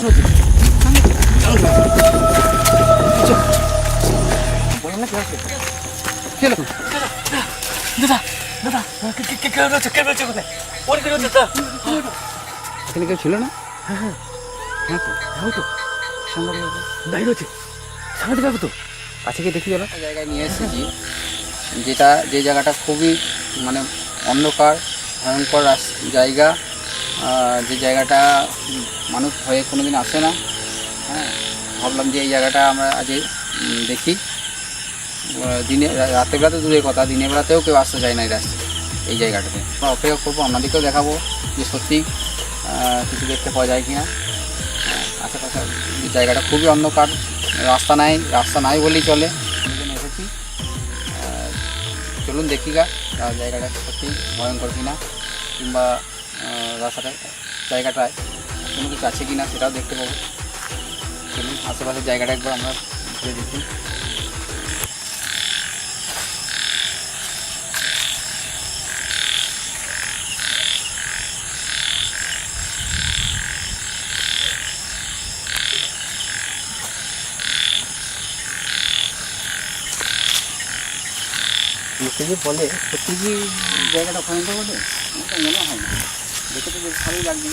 এখানে কেউ ছিল না? হ্যাঁ তো বাইরে হচ্ছে সাংঘাতিক ব্যাপার তো। কাছে গিয়ে দেখি গেল জায়গায় নিয়ে এসেছি, যে জায়গাটা খুবই মানে অন্ধকার ভয়ঙ্কর জায়গা, যে জায়গাটা মানুষ ভয়ে কোনো দিন আসে না। হ্যাঁ, ভাবলাম যে এই জায়গাটা আমরা আজ দেখি। দিনে রাতের বেলা তো দূরের কথা, দিনের বেলাতেও কেউ আসতে চায় না এই জায়গাটাতে। আমরা অপেক্ষা করবো, আপনাদেরকেও দেখাবো যে সত্যি কিছু দেখতে পাওয়া যায় কি না। আশেপাশে জায়গাটা খুবই অন্ধকার, রাস্তা নাই বলেই চলে। এসেছি, চলুন দেখি জায়গাটা সত্যি ভয়ঙ্কর কিনা, কিংবা জায়গাটায় কোনো কিছু আছে কিনা সেটাও দেখতে পাবো। চলুন আশেপাশের জায়গাটা একবার আমরা ঘুরে দেখি। লোকে যে বলে সত্যি কি জায়গাটা ভয়ঙ্কর বলে, আমার মনে হয় না। দেখে তো বেশ ভালোই লাগবে,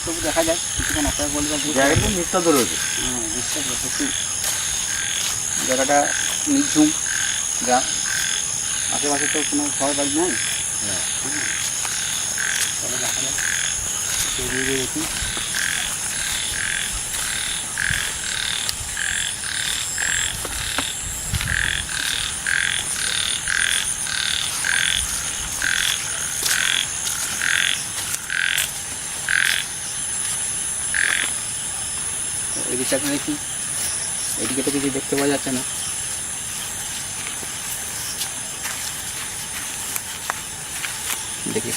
তবু দেখা যায় কিছুক্ষণ অপেক্ষা করলে। জায়গাটা নিঃশব্দ রয়েছে। হ্যাঁ, নিঃশব্দ সত্যি। জায়গাটা নির্ঝুম গ্রাম, আশেপাশে তো কোনো ঘর বাড়ি নাই। হ্যাঁ, তবে দেখা যায় এগিয়ে দেখি। এদিকটাতে দেখি, এদিকে তো কিছু দেখতে পাওয়া যাচ্ছে না। দেখি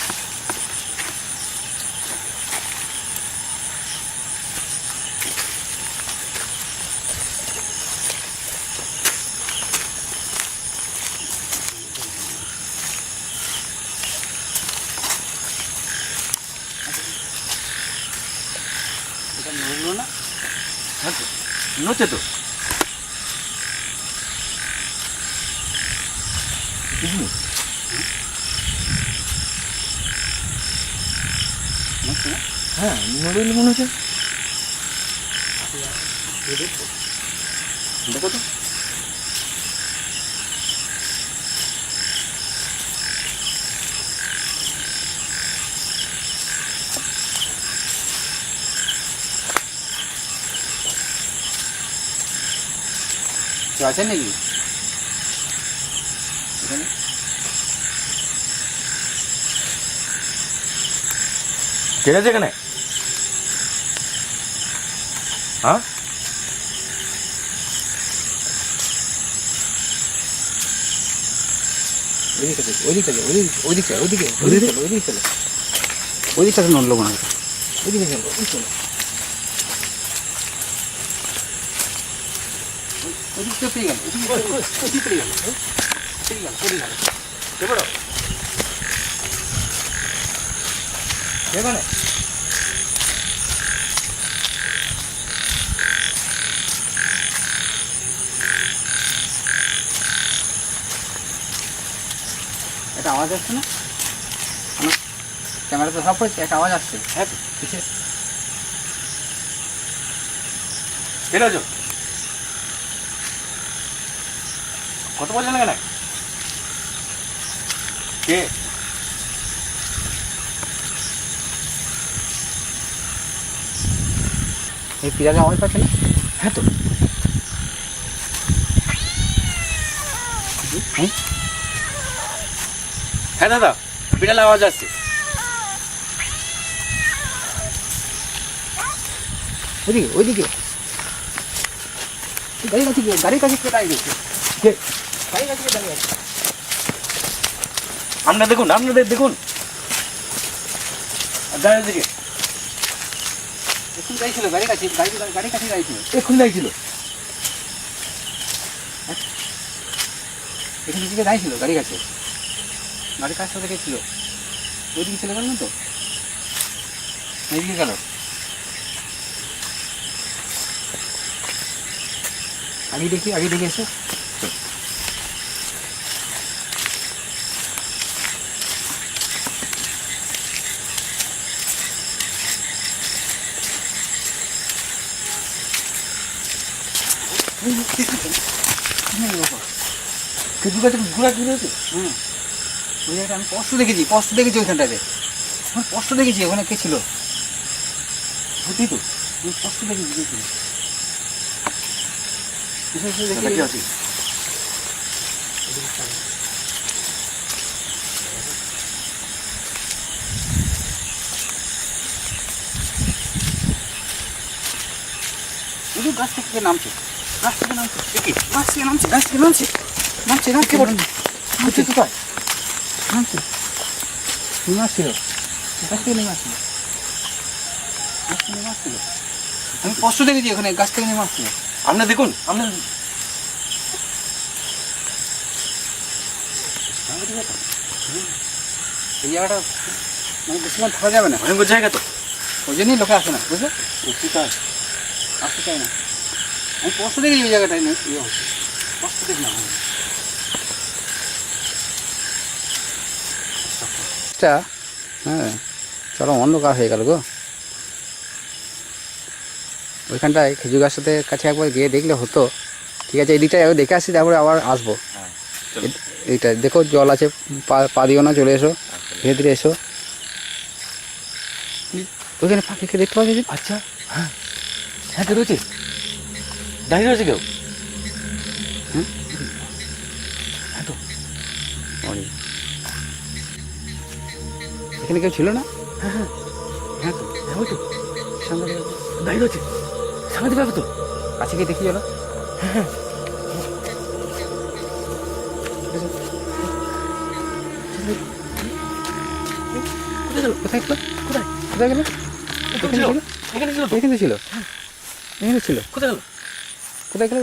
এটা নড়লো না। হ্যাঁ তো নড়ছে তো। হ্যাঁ নড়লে মনে হচ্ছে। দেখো তো কেউ আছেন নাকি এখানে? কে আছে এখানে? হ্যাঁ ওইদিকটা নড়লো মনে হয়। ওইদিকে চলো চলো। ওইদিকটা পেয়ে গেল, এখানে একটা আওয়াজ আসছে না? আমার ক্যামেরা তো সব করছে, একটা আওয়াজ আসছে। হ্যাঁ কিসের? কেন আছো? কত বলছেন এখানে? কে? এই পিরাজে আওয়াজ পাচ্ছে না? হ্যাঁ তো হ্যাঁ দাদা, বিড়াল আওয়াজ আসছে। ওইদিকে গাড়ির কাছে কে দাঁড়িয়ে গেছে? গাড়ির কাছে কে দাঁড়িয়ে আছে? আপনারা দেখুন দাঁড়িয়ে দিকে এখন গাড়ি ছিল, গাড়ির কাছে গাড়ি ছিল। এক্ষুনি দাঁড়িয়েছিল। এখানে দিকে দাঁড়িয়ে ছিল গাড়ির কাছে। গাড়ির কাছ থেকে ছিল, ওইদিকে চলে গেল না তো? এইদিকে গেল। আগে দেখে এসো। খেজুর গাছে ঘোরা কি রয়েছে? হুম, ওই জায়গাটা আমি স্পষ্ট দেখেছি ওইখানটাতে। আমার স্পষ্ট দেখেছি ওখানে কে ছিল, সত্যি তো? আমি স্পষ্ট দেখেছি কে ছিল। দেখা কি আছে? ওই যে গাছ থেকে নামছে, দেখি নামছে কোথায়? নামছে, নেমে আসছিল, গাছ থেকে নেমে আসছিল। আমি স্পষ্ট দেখেছি ওখানে গাছ থেকে নেমে আসছিল। আপনার দেখুন, আপনার এই জায়গাটা মানে বেশিক্ষণ থাকা যাবে না, ভয়ঙ্কর জায়গা তো। ওই জন্যই লোকে আসে না, বুঝলে? সত্যি তাই। আসতে চাই না। আমি স্পষ্ট দেখেছি ওই জায়গাটায় নেই, স্পষ্ট দেখলাম। হ্যাঁ, চলো অন্ধকার হয়ে গেল গো। ওইখানটায় খেজুর গাছটাতে কাছে একবার গিয়ে দেখলে হতো। ঠিক আছে, এই দিকটায় দেখে আসি, তারপরে আবার আসবো। এইটা দেখো জল আছে, পা দিও না, চলে এসো, ধীরে ধীরে এসো। ওইখানে পাখিকে দেখতে পাচ্ছি। আচ্ছা, হ্যাঁ হ্যাঁ, কে রয়েছে? দাঁড়িয়ে রয়েছে কেউ? হুম, হ্যাঁ তো। এখানে কেউ ছিল না? হ্যাঁ হ্যাঁ হ্যাঁ তো, হ্যাঁ, ওই তো সামনে দাঁড়িয়ে রয়েছে, সামনে পাবে তো। কাছে গিয়ে দেখি চলো। হ্যাঁ হ্যাঁ, কোথায় গেল? কোথায় গেল? কোথায়? কোথায় গেল? এখানে ছিল, এখানে ছিল তো। এখানে ছিল, এখানে ছিল। কোথায় গেল? কোথায় গেল?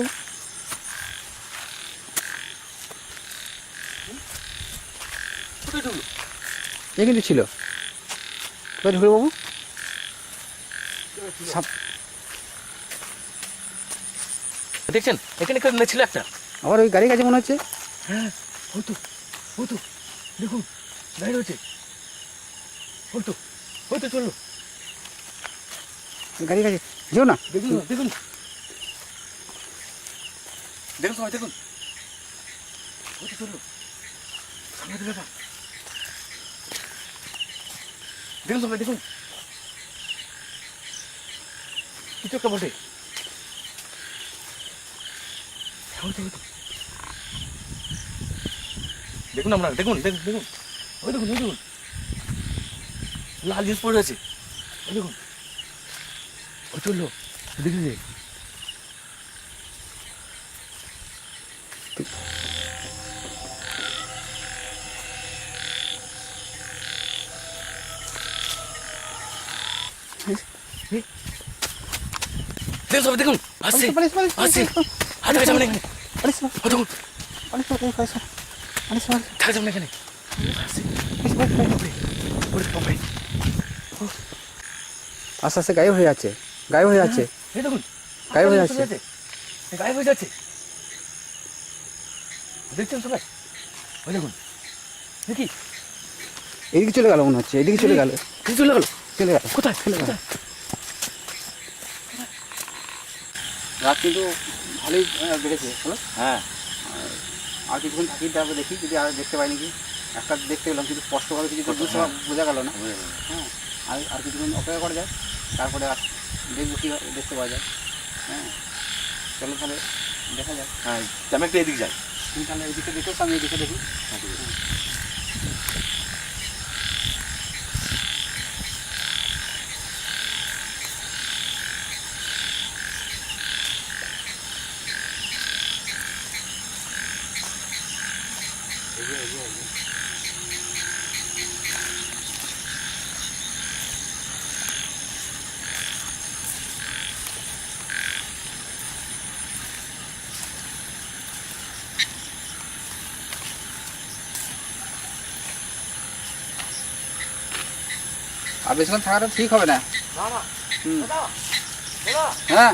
কোথায় ঢুকলো? এখানে ছিল। কোথায় ঢুকলো বাবু? সাপ। দেখছেন এখানে কেউ ছিল একটা। আবার ওই গাড়ির কাছে মনে হচ্ছে। হ্যাঁ, ওই তো দেখুন, দাঁড়িয়ে রয়েছে। ওই তো চললো। গাড়ির কাছে যেও না। দেখুন দেখুন দেখুন সবাই দেখুন, ওই তো চললো, সামনে ব্যাপার। দেখুন সবাই দেখুন, কিছু একটা বটে। ওই তো দেখুন, আপনারা দেখুন দেখুন, ওই দেখুন লাল জিনিস পড়ে রয়েছে। ওই দেখুন, ওই চললো, দেখুন যে দেখুন সবাই দেখুন, আসছে আসছে, হাত দেখা যাবে না এখানে। ওই দেখুন, দেখা যাবে না এখানে। আসছে, ওরে বাবারে। আস্তে আস্তে গায়েব হয়ে যাচ্ছে, গায়েব হয়ে যাচ্ছে। এই দেখুন, গায়েব হয়ে যাচ্ছে। গায়েব হয়ে যাচ্ছে, দেখছেন সবাই? ওই দেখুন, দেখি এদিকে চলে গেল মনে হচ্ছে, এদিকে চলে গেল, এই চলে গেল। চলে গেল। কোথায় চলে গেল। কোথায়? রাত কিন্তু ভালোই বেড়েছে, হলো। হ্যাঁ, আর কিছুক্ষণ থাকি, তারপরে দেখি যদি আর দেখতে পাই নাকি। একটা দেখতে পেলাম কিন্তু স্পষ্টভাবে কিছু বুঝতে বোঝা গেল না। হ্যাঁ, আর কিছুক্ষণ অপেক্ষা করা যায়, তারপরে আর দেখবো কী দেখতে পাওয়া যায়। হ্যাঁ, চলো তাহলে দেখা যাক। হ্যাঁ, আমি একটু এদিকে যাই। তুমি তাহলে এদিকে দেখো, আমি এদিকে দেখি। আর বেশিক্ষণ থাকাটা ঠিক হবে না। হুম, হ্যাঁ,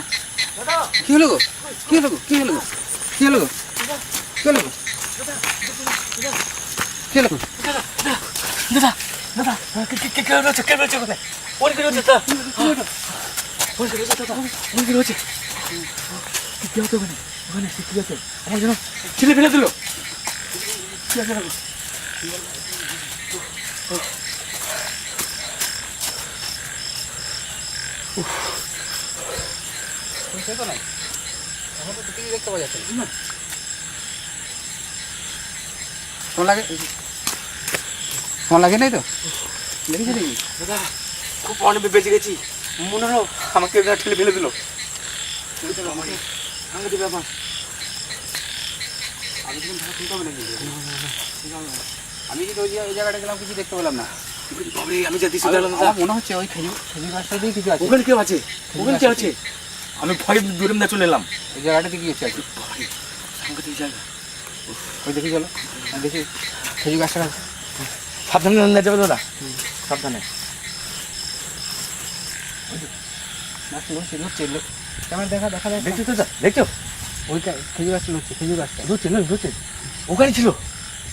কী হলো গো? কি হলো গো? কি হলো গো? কি হলো গো? কি হলো গো? কি হলো গো? দাদা দাদা কে রয়েছে কোথায়? ওদিকে রয়েছে দাদা, ওদিকে রয়েছে দাদা, ওদিকে রয়েছে। কি হতো ওখানে? ওখানে কি আছে? আমার যেন ছেলে ফেলে দিল। কি আছে দেখো? শুনছে তো নাই, এখন তো কিছু দেখতে পাওয়া যাচ্ছে না। তোমার লাগে, তোমার লাগে নাই তো? লেগেছে নাকি? দাদা খুব অনেক বেঁচে গেছি, মনে হলো আমাকে ঠেলে ফেলে দিল। আমাকে ব্যাপার আমি যখন থাকা শুনতে হবে নাকি? আমি কিন্তু ওই জায়গাটা গেলাম, কিছু দেখতে পেলাম না। বাবরে, আমি যা দিছি আমার মনে হচ্ছে ওই খেজুর গাছটাতেই কিছু আছে। ওখানে কেউ আছে, ওখানে কে আছে? আমি ভয় দূরে না চলে এলাম। ওই জায়গাটাতে কি হচ্ছে আছে? আমাকে এই জায়গা ওই দেখি চলো, আমি দেখি খেজুর গাছটা। সাবধানে না যাবে দাদা, সাবধানে। ক্যামেরা দেখা দেখা দেখা দেখছো দাদা, দেখছো? ওইটা খেজুর গাছটা হচ্ছে, খেজুর গাছটা ধরছে না, ধরছে। ওখানে ছিল,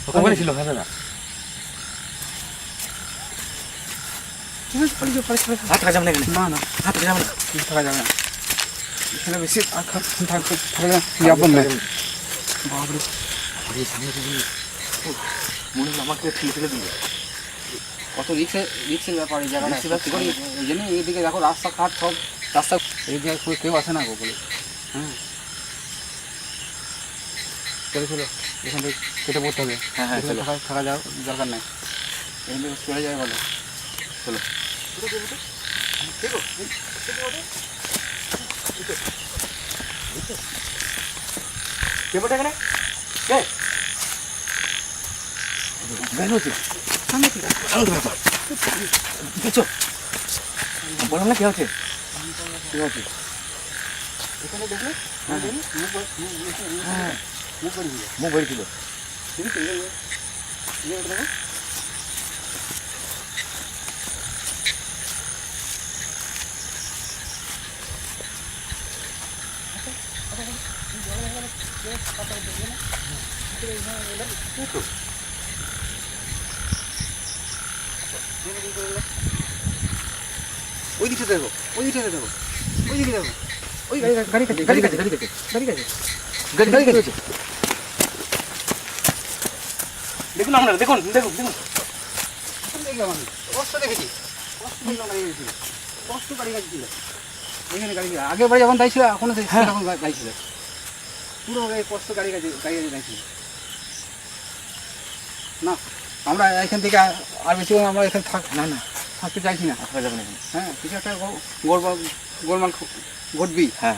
ওখানে ছিল, হ্যাঁ দাদা। হাত থাকা যাবে না এখানে, না না, হাত থাকা যাবে না। কিছু থাকা যাবে না এখানে, বেশি থাকলে যাবো না। বাবরে, আরে সামনে থেকে মনে হলো আমাকে ঠেলে ফেলে দিল। কত রিক্সের ব্যাপার এই জায়গাটা। রিস্কের ব্যাপার। ওই জন্য এইদিকে দেখো রাস্তাঘাট সব রাস্তা, এই জায়গায় কেউ আসে না গো বলে। হ্যাঁ চলো চলো, এখান থেকে কেটে পড়তে হবে। হ্যাঁ হ্যাঁ, এখানে চলো। থাকা যাওয়ার দরকার নাই, এখান থেকে চলে যায় বলো। চলো। এখানে কে? বের হচ্ছে সামনে থেকে, সামনে থেকে ব্যাপার। দেখছো? বললাম না কে হচ্ছে? ঠিক আছে, এখানে দেখলে হ্যাঁ, মুখ করে দিল। মুখ বেরিয়েছিল। ঠিক আছে, দেখো ওই দিকটা দেখো, ওই দিকটা দেখো, ওই দিকে দেখো, ওই গাড়ি কাছে, গাড়ি কাছে, গাড়ি কাছে, গাড়ি কাছে, গাড়ি কাছে। দেখুন আপনারা, দেখুন দেখুন দেখুন। দেখলাম আমি স্পষ্ট দেখেছি, স্পষ্ট দেখলাম গাড়ি গেছিল, স্পষ্ট গাড়ি গাড়ি ছিল এখানে। গাড়ি আগের বারে যখন দাঁড়িয়ে ছিল এখনো সেরকম গাড়ি ছিল, পুরো স্পষ্ট গাড়ি গাড়ি দাঁড়িয়ে ছিল না। আমরা এখান থেকে আর বেশি আমরা এখানে না না, থাকতে চাইছি না। থাকা যাবে না এখানে। হ্যাঁ, কিছু একটা গোলমাল ঘটবি, হ্যাঁ,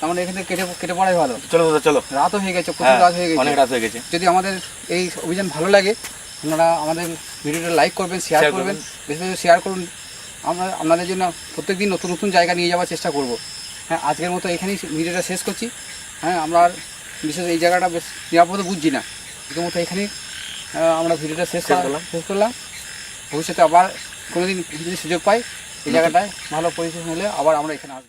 আমাদের এখান থেকে কেটে কেটে পড়াই ভালো। চলো দাদা চলো। রাতও হয়ে গেছে, প্রচুর হ্যাঁ, রাত হয়ে গেছে। অনেক রাত হয়ে গেছে। যদি আমাদের এই অভিযান ভালো লাগে, আপনারা আমাদের ভিডিওটা লাইক করবেন, শেয়ার শেয়ার করবেন, করবেন। বেশি বেশি শেয়ার করুন। আমরা আপনাদের জন্য প্রত্যেকদিন নতুন নতুন জায়গা নিয়ে যাওয়ার চেষ্টা করব। হ্যাঁ, আজকের মতো এখানেই ভিডিওটা শেষ করছি। হ্যাঁ, আমরা আর বিশেষ এই জায়গাটা বেশ নিরাপদে বুঝছি না, এর মতো এখানেই আমরা ভিডিওটা শেষ করলাম। ভবিষ্যতে আবার কোনোদিন যদি সুযোগ পাই এই জায়গাটায় ভালো পরিস্থিতি হলে আবার আমরা এখানে আসবো।